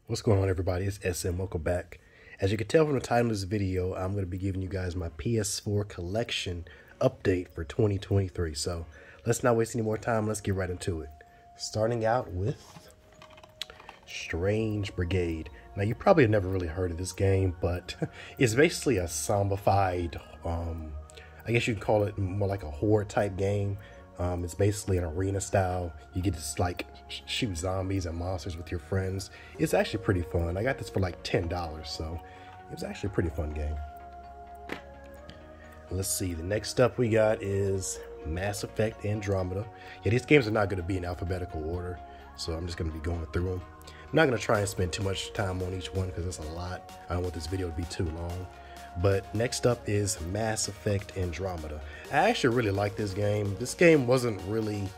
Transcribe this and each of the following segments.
What's going on, everybody? It's SM. Welcome back. As you can tell from the title of this video, I'm going to be giving you guys my PS4 collection update for 2023. So let's not waste any more time. Let's get right into it. Starting out with Strange Brigade. Now, you probably have never really heard of this game, but it's basically a zombified, I guess you can call it more like a horror type game. It's basically an arena style. You get to like shoot zombies and monsters with your friends. It's actually pretty fun. I got this for like $10, so it was actually a pretty fun game. Let's see, the next up we got is Mass Effect Andromeda. Yeah, these games are not going to be in alphabetical order, so I'm just going to be going through them. I'm not going to try and spend too much time on each one because it's a lot. I don't want this video to be too long. But next up is Mass Effect Andromeda. I actually really like this game. This game wasn't really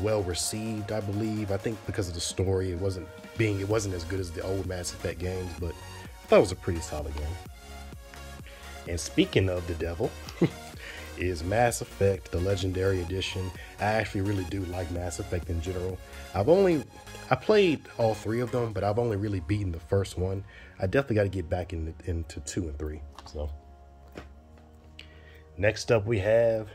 well received, I believe. I think because of the story, it wasn't as good as the old Mass Effect games, but I thought it was a pretty solid game. And speaking of the devil, is Mass Effect, the Legendary Edition. I actually really do like Mass Effect in general. I played all three of them, but I've only really beaten the first one. I definitely got to get back into 2 and 3. So next up we have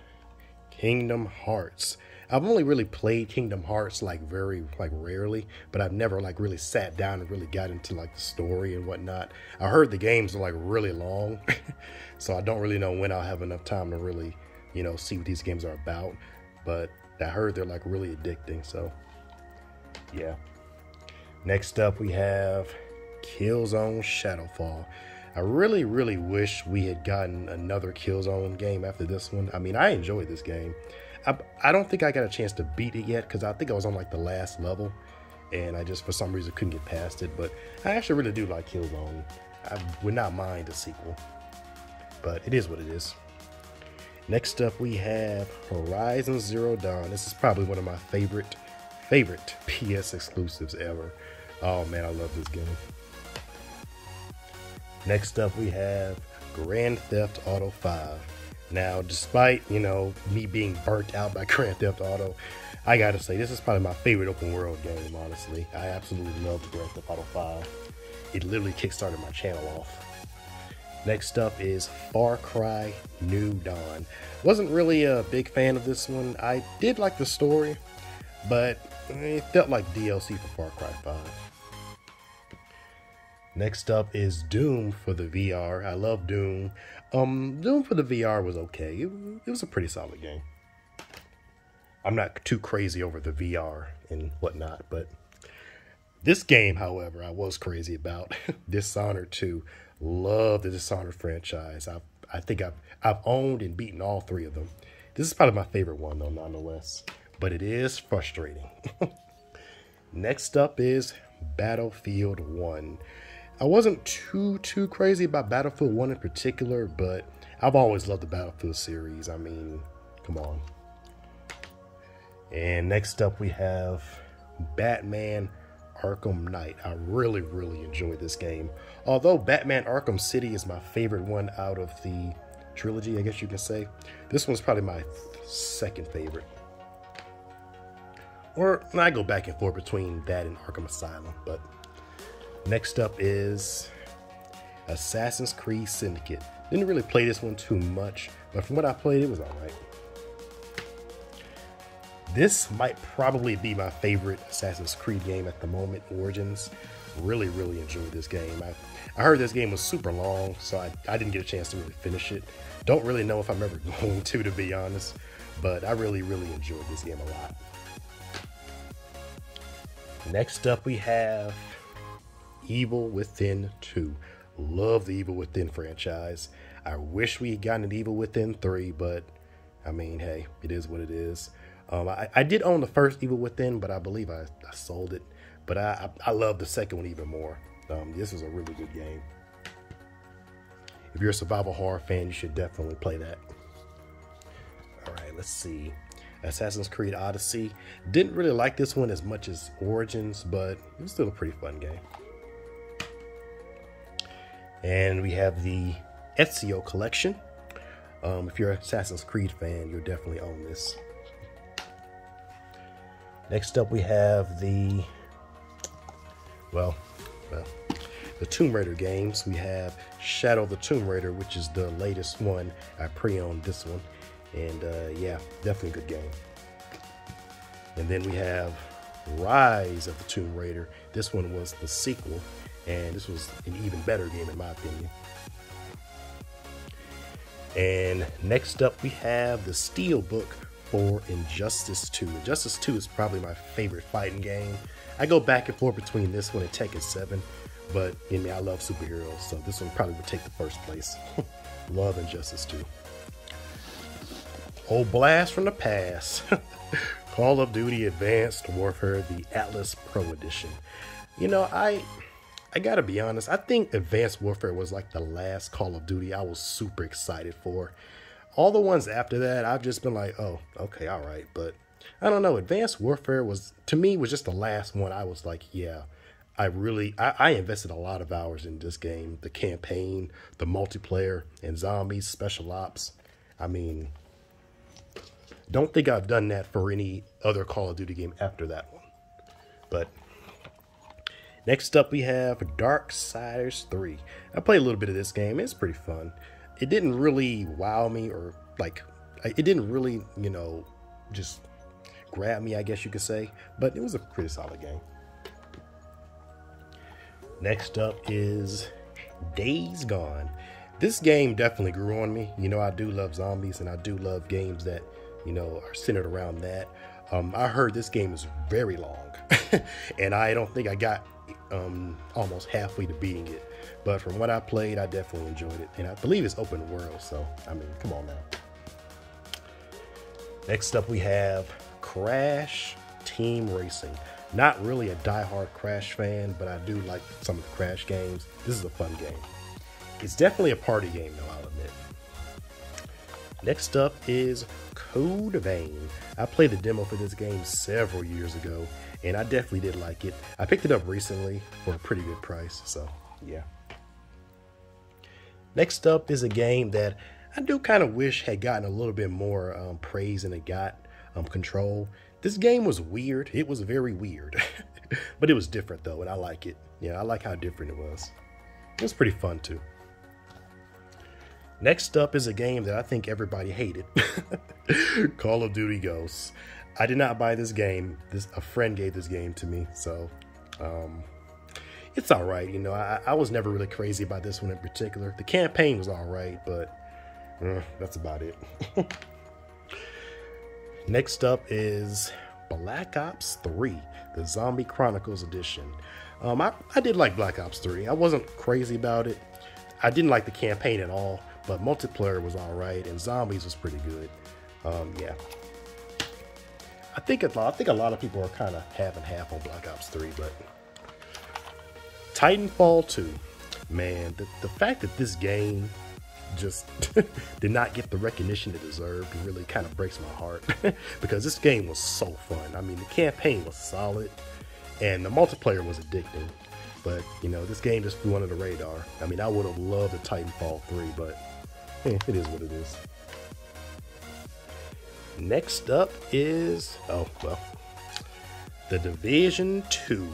Kingdom Hearts. I've only really played Kingdom Hearts very rarely, but I've never really sat down and really got into the story and whatnot. I heard the games are really long, so I don't really know when I'll have enough time to really, see what these games are about. But I heard they're really addicting, so yeah. Next up we have Killzone Shadowfall. I really wish we had gotten another Killzone game after this one. I mean, I enjoyed this game. I don't think I got a chance to beat it yet because I think I was on the last level and I just for some reason couldn't get past it. But I actually really do like Killzone. I would not mind a sequel, but it is what it is. Next up we have Horizon Zero Dawn. This is probably one of my favorite PS exclusives ever. Oh man, I love this game. Next up we have Grand Theft Auto 5. Now, despite, me being burnt out by Grand Theft Auto, I gotta say, this is probably my favorite open world game, honestly. I absolutely love Grand Theft Auto 5. It literally kickstarted my channel off. Next up is Far Cry New Dawn. Wasn't really a big fan of this one. I did like the story, but it felt like DLC for Far Cry 5. Next up is Doom for the VR. I love Doom. Doom for the VR was okay. It was a pretty solid game. I'm not too crazy over the VR and whatnot, but this game, however, I was crazy about. Dishonored 2. Love the Dishonored franchise. I think I've owned and beaten all three of them. This is probably my favorite one, though, nonetheless. But it is frustrating. Next up is Battlefield 1. I wasn't too crazy about Battlefield 1 in particular, but I've always loved the Battlefield series. I mean, come on. And next up we have Batman Arkham Knight. I really enjoyed this game. Although Batman Arkham City is my favorite one out of the trilogy, I guess you can say, this one's probably my second favorite. Or I go back and forth between that and Arkham Asylum, but next up is Assassin's Creed Syndicate. Didn't really play this one too much, but from what I played, it was alright. This might probably be my favorite Assassin's Creed game at the moment, Origins. Really enjoyed this game. I heard this game was super long, so I didn't get a chance to really finish it. Don't really know if I'm ever going to be honest, but I really enjoyed this game a lot. Next up we have Evil Within 2. Love the Evil Within franchise. I wish we had gotten an Evil Within 3, but I mean, hey, it is what it is. I did own the first Evil Within, but I believe I sold it. But I love the second one even more. This is a really good game. If you're a survival horror fan, you should definitely play that. Alright, let's see. Assassin's Creed Odyssey. Didn't really like this one as much as Origins, but it was still a pretty fun game. And we have the Ezio collection. If you're an Assassin's Creed fan, you'll definitely own this. Next up we have the, well, well, the Tomb Raider games. We have Shadow of the Tomb Raider, which is the latest one. I pre-owned this one, and yeah, definitely a good game. And then we have Rise of the Tomb Raider. This one was the sequel, and this was an even better game in my opinion. And next up we have the Steelbook for Injustice 2. Injustice 2 is probably my favorite fighting game. I go back and forth between this one and Tekken 7, but in me, I love superheroes, so this one probably would take the first place. Love Injustice 2. Oh, blast from the past. Call of Duty Advanced Warfare, the Atlas Pro Edition. You know, I gotta be honest, I think Advanced Warfare was like the last Call of Duty I was super excited for. All the ones after that, I've just been like, oh, okay, all right. But I don't know, Advanced Warfare was, to me, was just the last one I was like, yeah, I invested a lot of hours in this game. The campaign, the multiplayer, and zombies, special ops. I mean, don't think I've done that for any other Call of Duty game after that one. But next up we have Darksiders 3. I played a little bit of this game. It's pretty fun. It didn't really wow me, or like, it didn't really, you know, just grab me, I guess you could say. But it was a pretty solid game. Next up is Days Gone. This game definitely grew on me. You know, I do love zombies, and I do love games that, you know, are centered around that. I heard this game is very long, and I don't think I got almost halfway to beating it. But from what I played, I definitely enjoyed it, and I believe it's open world, so I mean, come on now. Next up we have Crash Team Racing. Not really a die-hard Crash fan, but I do like some of the Crash games. This is a fun game. It's definitely a party game though, I'll admit. Next up is Code Vein. I played the demo for this game several years ago, and I definitely did like it. I picked it up recently for a pretty good price, so yeah. Next up is a game that I do kind of wish had gotten a little bit more praise than it got, Control. This game was weird. It was very weird, but it was different though, and I like it. Yeah, I like how different it was. It was pretty fun too. Next up is a game that I think everybody hated. Call of Duty Ghosts. I did not buy this game. A friend gave this game to me, so it's all right. You know, I was never really crazy about this one in particular. The campaign was all right, but that's about it. Next up is Black Ops 3, the Zombie Chronicles Edition. I did like Black Ops 3. I wasn't crazy about it. I didn't like the campaign at all, but multiplayer was all right, and zombies was pretty good. Yeah. I think a lot of people are kind of half and half on Black Ops 3, but Titanfall 2, man, the fact that this game just did not get the recognition it deserved really kind of breaks my heart because this game was so fun. I mean, the campaign was solid and the multiplayer was addicting, but you know, this game just flew under the radar. I mean, I would have loved a Titanfall 3, but it is what it is. Next up is, The Division 2.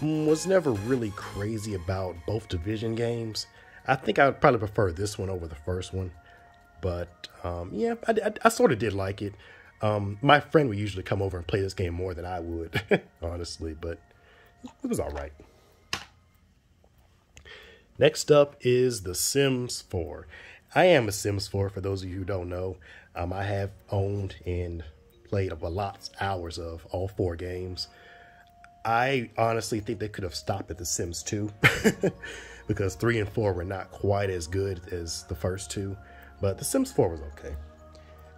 Was never really crazy about both Division games. I think I would probably prefer this one over the first one. But, yeah, I sort of did like it. My friend would usually come over and play this game more than I would, honestly. But it was all right. Next up is The Sims 4. I am a Sims 4, for those of you who don't know. I have owned and played a lot of hours of all 4 games. I honestly think they could have stopped at The Sims 2 because 3 and 4 were not quite as good as the first 2, but The Sims 4 was okay.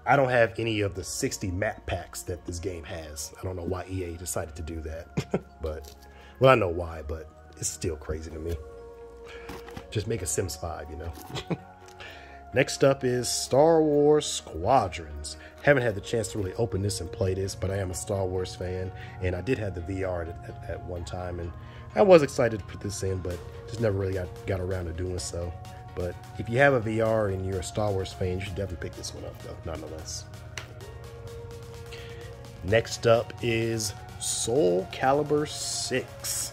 I don't have any of the 60 map packs that this game has. I don't know why EA decided to do that, but, well, I know why, but it's still crazy to me. Just make a Sims 5, you know. Next up is Star Wars Squadrons. Haven't had the chance to really open this and play this, but I am a Star Wars fan, and I did have the VR at one time, and I was excited to put this in, but just never really got around to doing so. But if you have a VR and you're a Star Wars fan, you should definitely pick this one up, though, nonetheless. Next up is Soul Calibur 6.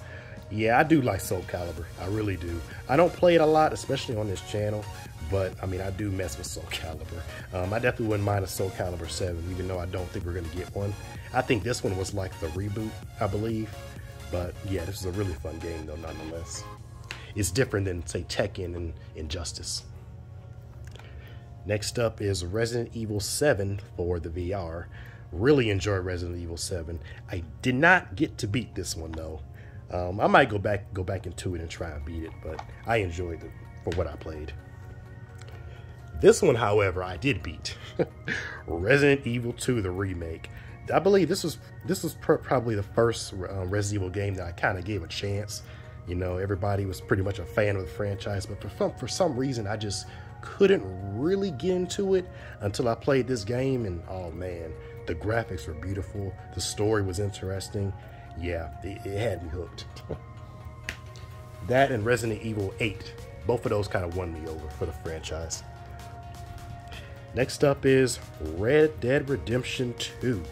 Yeah, I do like Soul Calibur. I really do. I don't play it a lot, especially on this channel, but I mean, I do mess with Soul Calibur. I definitely wouldn't mind a Soul Calibur 7, even though I don't think we're going to get one. I think this one was like the reboot, I believe. But yeah, this is a really fun game, though, nonetheless. It's different than, say, Tekken and Injustice. Next up is Resident Evil 7 for the VR. Really enjoy Resident Evil 7. I did not get to beat this one, though. I might go back into it and try and beat it, but I enjoyed it for what I played. This one, however, I did beat. Resident Evil 2, the remake. I believe this was probably the first Resident Evil game that I kind of gave a chance. You know, everybody was pretty much a fan of the franchise, but for some reason, I just couldn't really get into it until I played this game, and oh man, the graphics were beautiful, the story was interesting. Yeah, it had me hooked. That and Resident Evil 8, both of those kind of won me over for the franchise. Next up is Red Dead Redemption 2.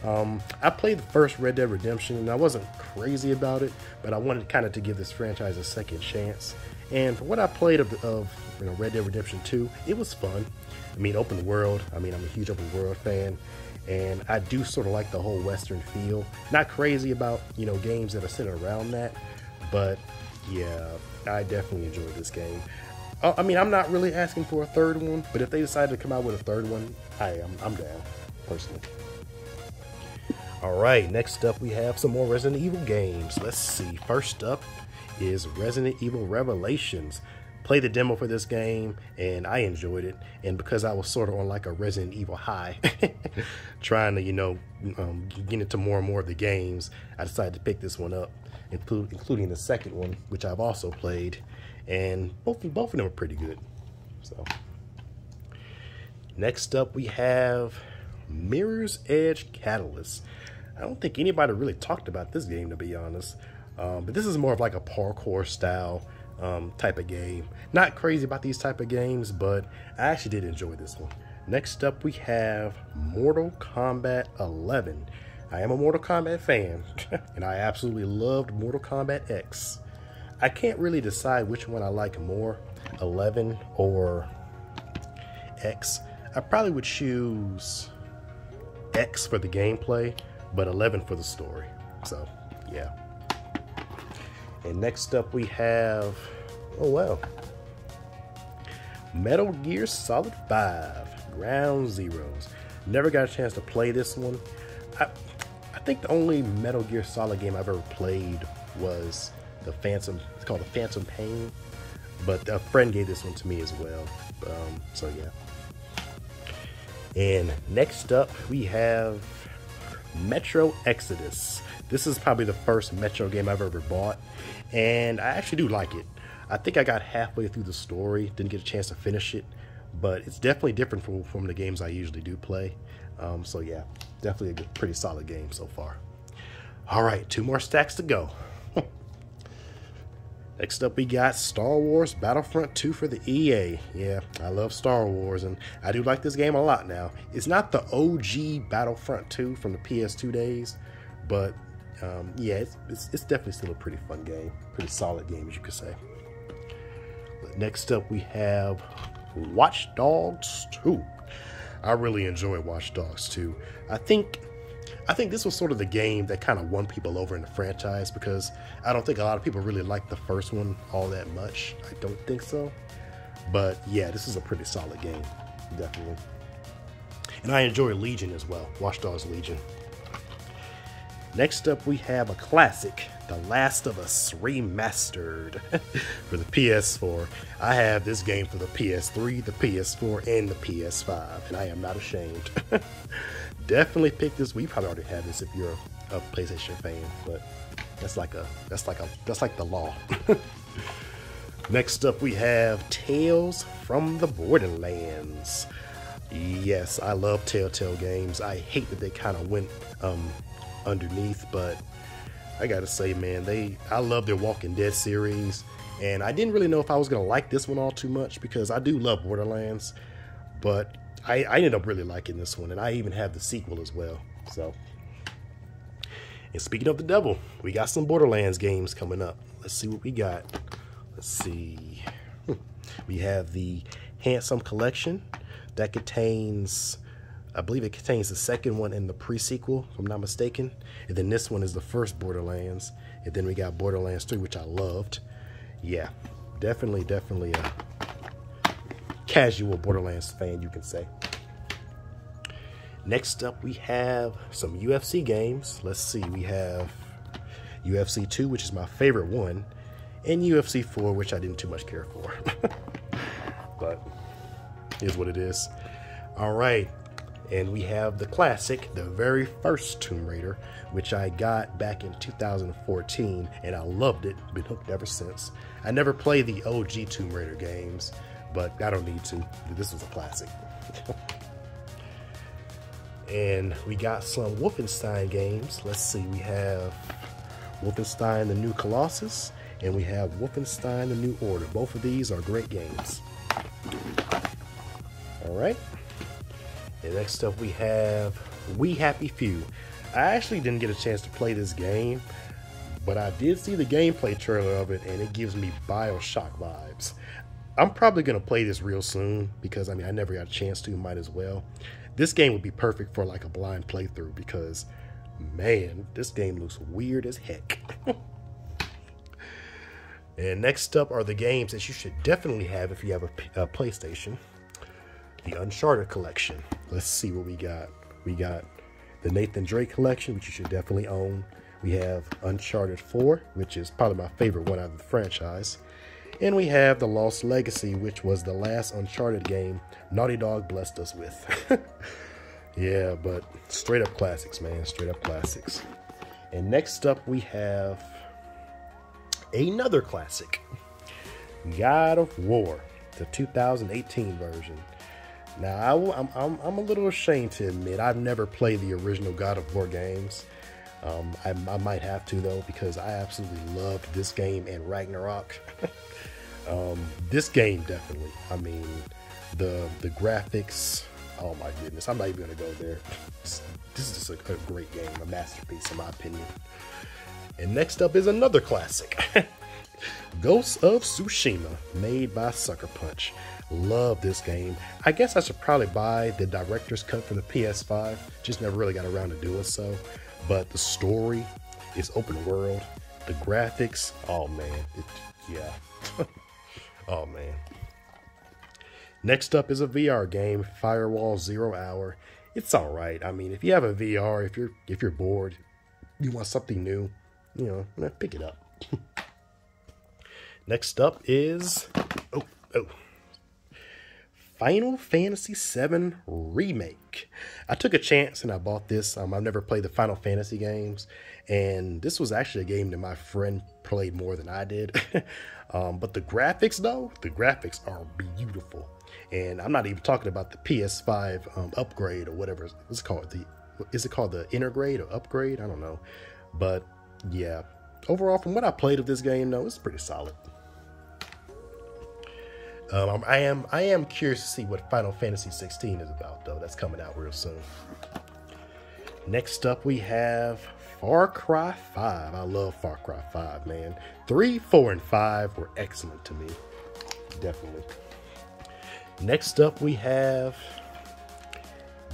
I played the first Red Dead Redemption and I wasn't crazy about it, but I wanted kind of to give this franchise a second chance. And for what I played of Red Dead Redemption 2, it was fun. I mean, open world. I mean, I'm a huge open world fan, and I do sort of like the whole Western feel. Not crazy about, you know, games that are centered around that, but yeah, I definitely enjoyed this game. I mean, I'm not really asking for a third one, but if they decide to come out with a third one, I'm down, personally. All right, next up we have some more Resident Evil games. Let's see. First up is Resident Evil Revelations. Played the demo for this game and I enjoyed it. And because I was sort of on like a Resident Evil high, trying to, you know, get into more and more of the games, I decided to pick this one up, including the second one, which I've also played. And both of them are pretty good. So next up we have Mirror's Edge Catalyst. I don't think anybody really talked about this game, to be honest. But this is more of like a parkour style type of game. Not crazy about these type of games, but I actually did enjoy this one. Next up we have Mortal Kombat 11. I am a Mortal Kombat fan, and I absolutely loved Mortal Kombat X. I can't really decide which one I like more, 11 or X. I probably would choose X for the gameplay, but 11 for the story. So, yeah. And next up we have, oh wow, Metal Gear Solid 5, Ground Zeroes. Never got a chance to play this one. I think the only Metal Gear Solid game I've ever played was the Phantom, it's called the Phantom Pain, but a friend gave this one to me as well. So yeah. And next up we have Metro Exodus. This is probably the first Metro game I've ever bought, and I actually do like it. I think I got halfway through the story, didn't get a chance to finish it, but it's definitely different from the games I usually do play. So yeah, definitely a good, pretty solid game so far. All right, 2 more stacks to go. Next up we got Star Wars Battlefront 2 for the EA. Yeah, I love Star Wars and I do like this game a lot now. It's not the OG Battlefront 2 from the PS2 days, but yeah, it's definitely still a pretty fun game. Pretty solid game, as you could say. Next up we have Watch Dogs 2. I really enjoy Watch Dogs 2. I think this was sort of the game that kind of won people over in the franchise, because I don't think a lot of people really liked the first one all that much. I don't think so. But yeah, this is a pretty solid game, definitely. And I enjoy Legion as well, Watch Dogs Legion. Next up we have a classic, The Last of Us Remastered for the PS4. I have this game for the PS3, the PS4, and the PS5, and I am not ashamed. Definitely pick this. We probably already have this if you're a PlayStation fan, but that's like the law. Next up we have Tales from the Borderlands. Yes, I love Telltale games. I hate that they kind of went underneath, but I gotta say, man, I love their Walking Dead series, and I didn't really know if I was gonna like this one all too much, because I do love Borderlands, but I ended up really liking this one, and I even have the sequel as well. So, And speaking of the devil, we got some Borderlands games coming up. Let's see what we got. Let's see. We have the Handsome Collection that contains, I believe it contains the second one in the pre-sequel, if I'm not mistaken. And then this one is the first Borderlands. And then we got Borderlands 3, which I loved. Yeah, definitely a casual Borderlands fan, you can say. Next up, we have some UFC games. Let's see, we have UFC 2, which is my favorite one, and UFC 4, which I didn't too much care for. But here's what it is. All right, and we have the classic, the very first Tomb Raider, which I got back in 2014, and I loved it. Been hooked ever since. I never played the OG Tomb Raider games, but I don't need to. This was a classic. And we got some Wolfenstein games. Let's see, we have Wolfenstein the New Colossus, and we have Wolfenstein the New Order. Both of these are great games. All right. And next up we have We Happy Few. I actually didn't get a chance to play this game, but I did see the gameplay trailer of it, and it gives me BioShock vibes. I'm probably going to play this real soon because, I mean, I never got a chance to, might as well. This game would be perfect for like a blind playthrough because, man, this game looks weird as heck. And next up are the games that you should definitely have if you have a PlayStation. The Uncharted collection. Let's see what we got. We got the Nathan Drake collection, which you should definitely own. We have Uncharted 4, which is probably my favorite one out of the franchise. And we have The Lost Legacy, which was the last Uncharted game Naughty Dog blessed us with. Yeah, but straight up classics, man. Straight up classics. And next up we have another classic. God of War, the 2018 version. Now, I'm a little ashamed to admit I've never played the original God of War games. I might have to, though, because I absolutely loved this game and Ragnarok. This game, definitely. I mean, the graphics, oh my goodness, I'm not even going to go there. This is just a great game, a masterpiece in my opinion. And next up is another classic. Ghost of Tsushima, made by Sucker Punch. Love this game. I guess I should probably buy the director's cut for the PS5. Just never really got around to doing so. But the story is open world. The graphics, oh man, yeah. Oh man. Next up is a VR game, Firewall 0 Hour. It's all right. I mean, if you have a VR, if you're bored, you want something new, you know, pick it up. Next up is Final Fantasy VII Remake. I took a chance and I bought this. I've never played the Final Fantasy games, and this was actually a game that my friend played more than I did. But the graphics, though, the graphics are beautiful. And I'm not even talking about the PS5 upgrade or whatever it's called. Is it called the Intergrade or Upgrade? I don't know. But yeah, overall, from what I played of this game, though, it's pretty solid. I am curious to see what Final Fantasy 16 is about, though. That's coming out real soon. Next up, we have Far Cry 5. I love Far Cry 5, man. 3, 4, and 5 were excellent to me. Definitely. Next up, we have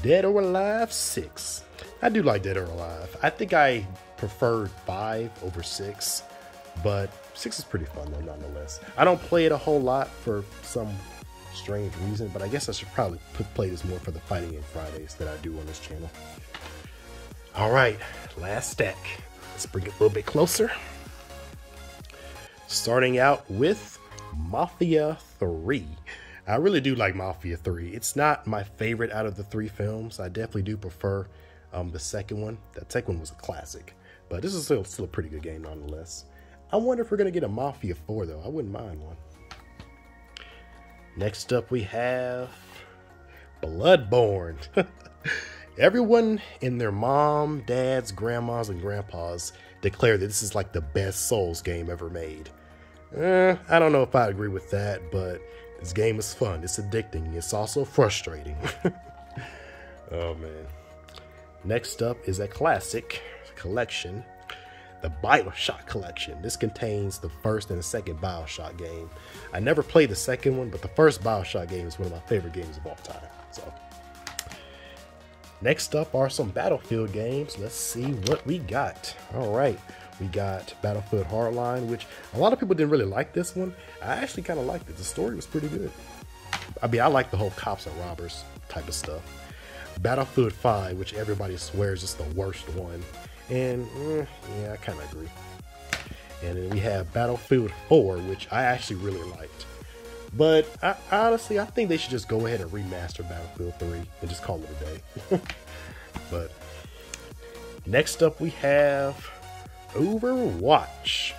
Dead or Alive 6. I do like Dead or Alive. I think I preferred 5 over 6, but 6 is pretty fun, though, nonetheless. I don't play it a whole lot for some strange reason, but I guess I should probably play this more for the Fighting Game Fridays that I do on this channel. All right, last stack. Let's bring it a little bit closer. Starting out with Mafia 3. I really do like Mafia 3. It's not my favorite out of the 3 films. I definitely do prefer the second one. That second one was a classic, but this is still a pretty good game nonetheless. I wonder if we're going to get a Mafia 4, though. I wouldn't mind one. Next up, we have Bloodborne. Everyone and their mom, dads, grandmas, and grandpas declare that this is like the best Souls game ever made. I don't know if I agree with that, but this game is fun. It's addicting. It's also frustrating. Oh, man. Next up is a classic collection, the BioShock collection. This contains the first and the second BioShock game. I never played the second one, but the first BioShock game is one of my favorite games of all time. So next up are some Battlefield games. Let's see what we got. All right, we got Battlefield Hardline, which a lot of people didn't really like this one. I actually kind of liked it. The story was pretty good. I mean, I like the whole cops and robbers type of stuff. Battlefield 5, which everybody swears is the worst one. And yeah, I kind of agree. And then we have Battlefield 4, which I actually really liked. But honestly, I think they should just go ahead and remaster Battlefield 3 and just call it a day. But next up we have Overwatch.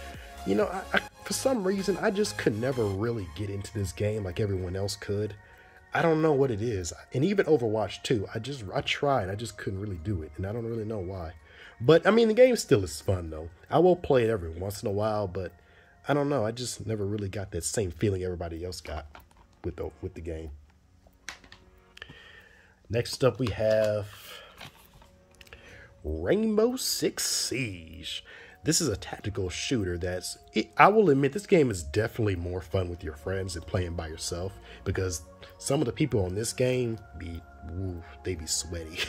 You know, for some reason, I just could never really get into this game like everyone else could. I don't know what it is. And even Overwatch 2, I tried, I just couldn't really do it. And I don't really know why. But I mean, the game still is fun though. I will play it every once in a while, but I don't know. I just never really got that same feeling everybody else got with the game. Next up we have Rainbow Six Siege. This is a tactical shooter I will admit, this game is definitely more fun with your friends than playing by yourself, because some of the people on this game they be sweaty.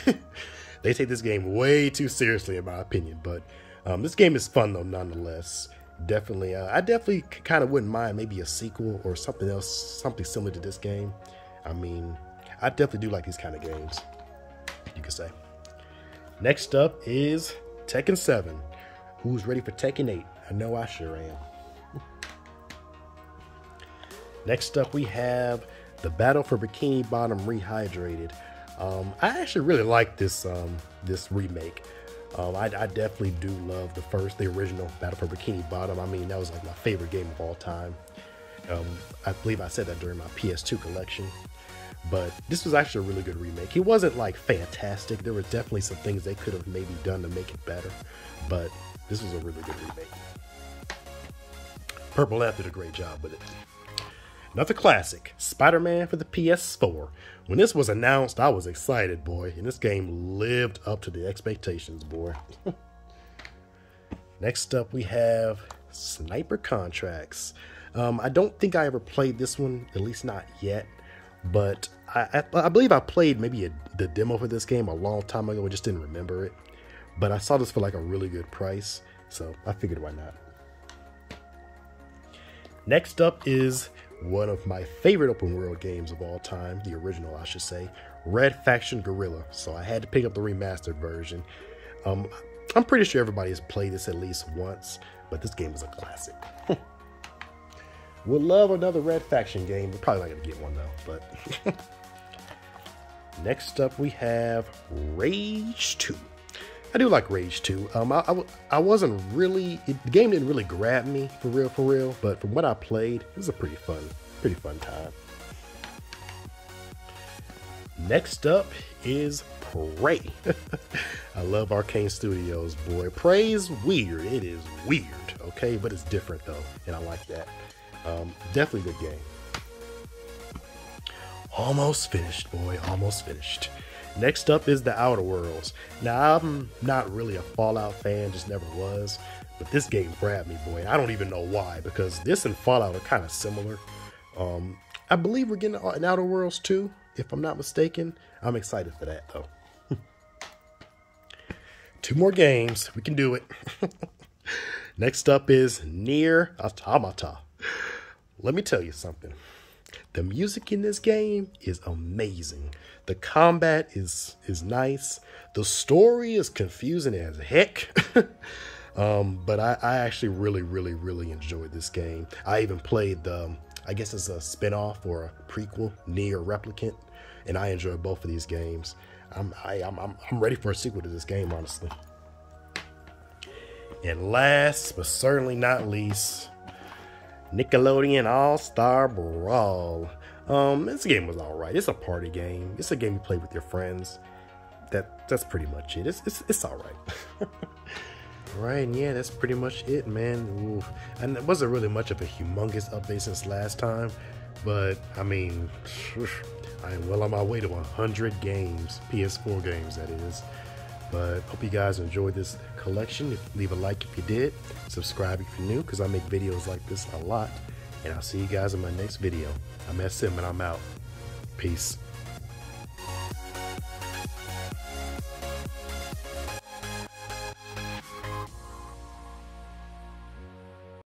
They take this game way too seriously, in my opinion. But this game is fun though, nonetheless. Definitely, I definitely kind of wouldn't mind maybe a sequel or something else, something similar to this game. I mean, I definitely do like these kind of games, you could say. Next up is Tekken 7. Who's ready for Tekken 8? I know I sure am. Next up we have the Battle for Bikini Bottom Rehydrated. I actually really like this remake. I definitely do love the original Battle for Bikini Bottom. I mean, that was like my favorite game of all time. I believe I said that during my PS2 collection. But this was actually a really good remake. It wasn't like fantastic. There were definitely some things they could have maybe done to make it better. But this was a really good remake. Purple Lamp did a great job with it. Another classic, Spider-Man for the PS4. When this was announced, I was excited, boy. And this game lived up to the expectations, boy. Next up, we have Sniper Contracts. I don't think I ever played this one, at least not yet. But I believe I played maybe the demo for this game a long time ago. I just didn't remember it. But I saw this for like a really good price. So I figured why not. Next up is one of my favorite open world games of all time, the original I should say, Red Faction Guerrilla. So I had to pick up the remastered version. I'm pretty sure everybody has played this at least once, but this game is a classic. Would love another Red Faction game. We're probably not going to get one though, but next up we have Rage 2. I do like Rage 2. I wasn't really, the game didn't really grab me for real, but from what I played, it was a pretty fun time. Next up is Prey. I love Arcane Studios, boy. Prey's weird. It is weird, okay? But it's different though, and I like that. Definitely good game. Almost finished, boy. Almost finished. Next up is the Outer Worlds. Now, I'm not really a Fallout fan, just never was. But this game grabbed me, boy. I don't even know why, because this and Fallout are kind of similar. I believe we're getting an Outer Worlds too, if I'm not mistaken. I'm excited for that, though. 2 more games. We can do it. Next up is Nier Automata. Let me tell you something. The music in this game is amazing. The combat is nice. The story is confusing as heck. But I actually really enjoyed this game. I even played I guess it's a spinoff or a prequel, Nier Replicant, and I enjoy both of these games. I'm ready for a sequel to this game, honestly. And last but certainly not least, Nickelodeon All-Star Brawl. This game was alright. It's a party game. It's a game you play with your friends. That's pretty much it. It's alright. Right, and yeah, that's pretty much it, man. Ooh. And it wasn't really much of a humongous update since last time, but I mean, I am well on my way to 100 games, PS4 games that is. But hope you guys enjoyed this collection. Leave a like if you did. Subscribe if you're new, because I make videos like this a lot. And I'll see you guys in my next video. I'm SM and I'm out. Peace.